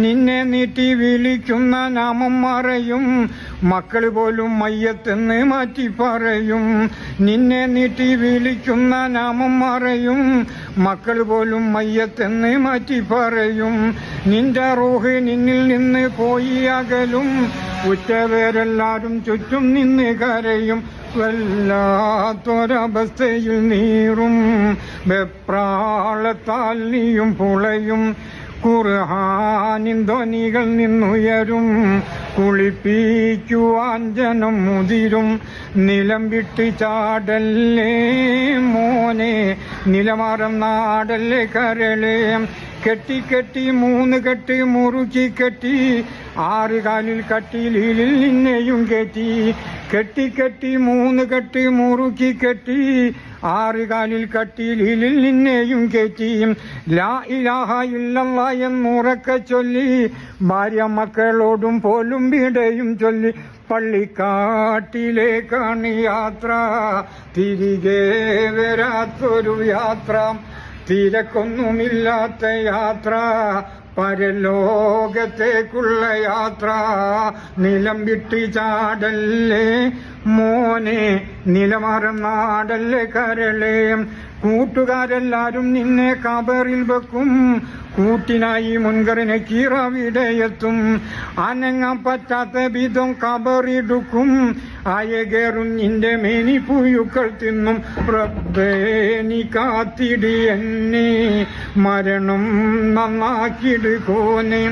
നിന്നെ നീട്ടി വിളിക്കുന്ന നാമം മറയും, മക്കൾ പോലും മയ്യത്തെന്ന് മാറ്റി പറയും. നിന്നെ നീട്ടി വിളിക്കുന്ന നാമം മറയും, മക്കൾ പോലും മയ്യത്തെന്ന് മാറ്റി പറയും. നിന്റെ റൂഹ് നിന്നിൽ നിന്ന് പോയി അകലും, ഉറ്റവരെല്ലാരും ചുറ്റും നിന്ന് കരയും. വല്ലാത്തൊരവസ്ഥയിൽ നീറും, വെപ്രാളത്താൽ നീയും പുളയും. ഖുർആനിൻ ധ്വനികൾ നിന്നുയരും, കുളിപ്പിക്കുവാൻ ജനം മുതിരും. നിലം വിട്ട് ചാടല്ലേ മോനെ, നിലമാറം നാടല്ലേ കരളേ. കെട്ടി കെട്ടി 3 കെട്ട് മുറുക്കി കെട്ടി, 6 കാലിൽ കട്ടിലിൽ നിന്നെയും കെട്ടി. കെട്ടി കെട്ടി 3 കെട്ട് മുറുക്കി കെട്ടി, 6 കാലിൽ കട്ടിലിൽ നിന്നെയും കെട്ടി. ലാ ഇലാഹ ഇല്ലല്ലാഹ് എന്നുറക്കെ ചൊല്ലി, ഭാര്യ മക്കളോടും പോലും വിടയും ചൊല്ലി. പള്ളിക്കാട്ടിലേക്കാണ് യാത്ര, തിരികെ വരാത്തൊരു യാത്ര. തിരക്കൊന്നുമില്ലാത്ത യാത്ര, പരലോകത്തേക്കുള്ള യാത്ര. നിലം വിട്ട് ചാടല്ലേ മോനെ, നിലമാറം നാടല്ലേ കരളേ. കൂട്ടുകാരെല്ലാരും നിന്നെ കബറിൽ വെക്കും, കൂട്ടിനായി മുൻകറിനെ കീറവിടെയെത്തും. അനങ്ങാൻ പറ്റാത്ത വിധം കബറിടുക്കും, അയകേറും നിന്റെ മേനി പുഴുക്കൾ തിന്നും. റബ്ബേ നീ കാത്തിടി എന്നെ, മരണം നന്നാക്കിടുകോനെ.